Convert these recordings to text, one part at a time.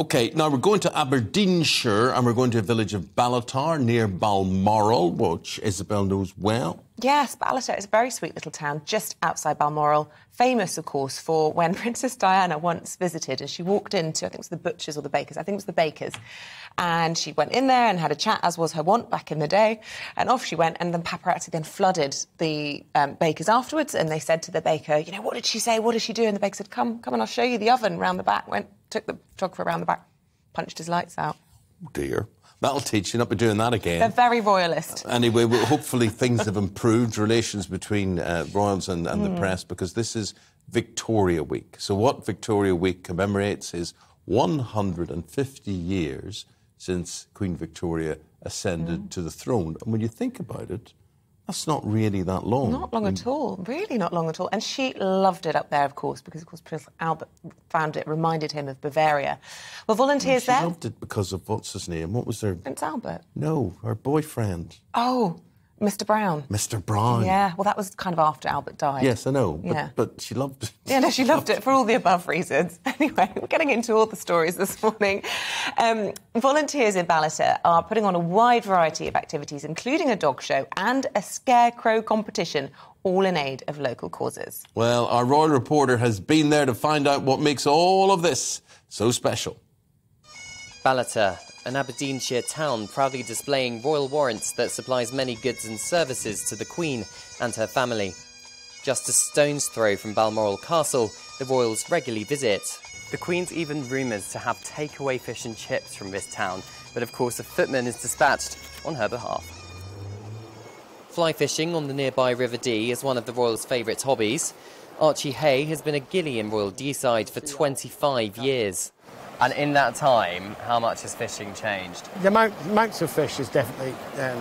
OK, now we're going to Aberdeenshire and we're going to a village of Ballater near Balmoral, which Isabel knows well. Yes, Ballater is a very sweet little town just outside Balmoral. Famous, of course, for when Princess Diana once visited and she walked into, I think it was the butchers or the bakers, I think it was the bakers, and she went in there and had a chat, as was her wont back in the day, and off she went, and then paparazzi then flooded the bakers afterwards, and they said to the baker, you know, what did she say, what did she do? And the baker said, come and I'll show you the oven round the back. Took the photographer around the back, punched his lights out. Oh dear. That'll teach you not to be doing that again. They're very royalist. Anyway, hopefully things have improved, relations between royals and the press, because this is Victoria Week. So what Victoria Week commemorates is 150 years since Queen Victoria ascended to the throne. And when you think about it, that's not really that long. Not long at all. Really not long at all. And she loved it up there, of course, because, of course, Prince Albert found it, reminded him of Bavaria. Well, volunteers there... She loved it because of, what's his name? What was their... Prince Albert? No, her boyfriend. Oh, Mr. Brown. Mr. Brown. Yeah, well, that was kind of after Albert died. Yes, I know, Yeah. but she loved it. Yeah, no, she loved it for all the above reasons. Anyway, we're getting into all the stories this morning. Volunteers in Ballater are putting on a wide variety of activities, including a dog show and a scarecrow competition, all in aid of local causes. Well, our royal reporter has been there to find out what makes all of this so special. Ballater, an Aberdeenshire town proudly displaying royal warrants that supplies many goods and services to the Queen and her family. Just a stone's throw from Balmoral Castle, the royals regularly visit. The Queen's even rumoured to have takeaway fish and chips from this town, but of course a footman is dispatched on her behalf. Fly fishing on the nearby River Dee is one of the royals' favourite hobbies. Archie Hay has been a gillie in Royal Deeside for 25 years. And in that time, how much has fishing changed? The amounts of fish has definitely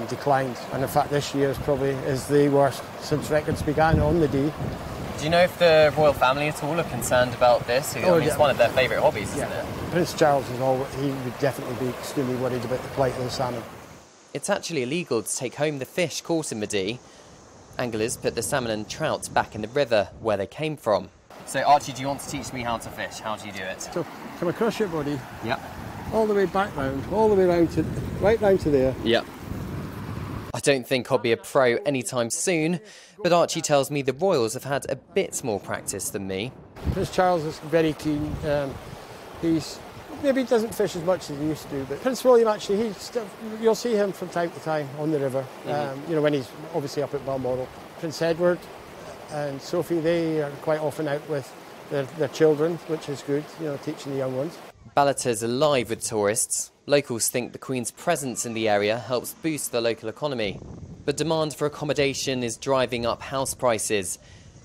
declined, and in fact this year is the worst since records began on the Dee. Do you know if the royal family at all are concerned about this? I mean, it's one of their favourite hobbies, isn't it? Prince Charles he would definitely be extremely worried about the plight of the salmon. It's actually illegal to take home the fish caught in the Dee. Anglers put the salmon and trout back in the river where they came from. So, Archie, do you want to teach me how to fish? How do you do it? So, come across your body. Yep. All the way back round, all the way round to, right round to there. Yep. I don't think I'll be a pro anytime soon, but Archie tells me the royals have had a bit more practice than me. Prince Charles is very keen. Maybe he doesn't fish as much as he used to do, but Prince William actually, you'll see him from time to time on the river. You know, when he's obviously up at Balmoral. Prince Edward and Sophie, they are quite often out with their children, which is good, you know, teaching the young ones. Ballater's alive with tourists. Locals think the Queen's presence in the area helps boost the local economy. But demand for accommodation is driving up house prices.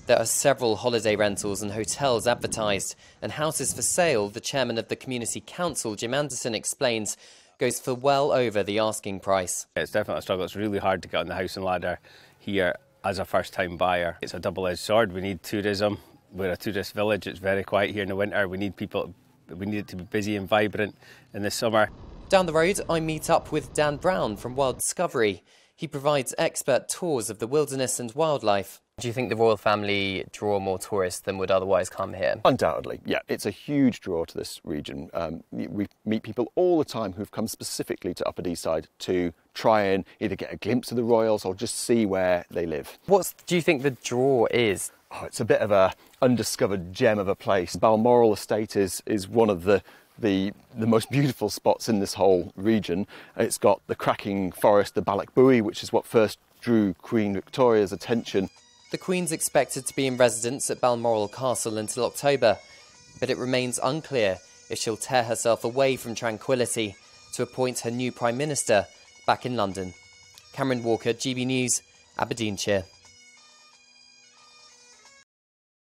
There are several holiday rentals and hotels advertised, and houses for sale, the chairman of the Community Council, Jim Anderson, explains, goes for well over the asking price. It's definitely a struggle. It's really hard to get on the house and ladder here as a first-time buyer. It's a double-edged sword. We need tourism. We're a tourist village. It's very quiet here in the winter. We need it to be busy and vibrant in the summer. Down the road, I meet up with Dan Brown from Wild Discovery. He provides expert tours of the wilderness and wildlife. Do you think the royal family draw more tourists than would otherwise come here? Undoubtedly, yeah. It's a huge draw to this region. We meet people all the time who've come specifically to Upper Deeside to try and either get a glimpse of the royals or just see where they live. What do you think the draw is? Oh, it's a bit of a undiscovered gem of a place. Balmoral Estate is one of the most beautiful spots in this whole region. It's got the cracking forest, the Ballater Buoy, which is what first drew Queen Victoria's attention. The Queen's expected to be in residence at Balmoral Castle until October, but it remains unclear if she'll tear herself away from tranquility to appoint her new Prime Minister back in London. Cameron Walker, GB News, Aberdeenshire.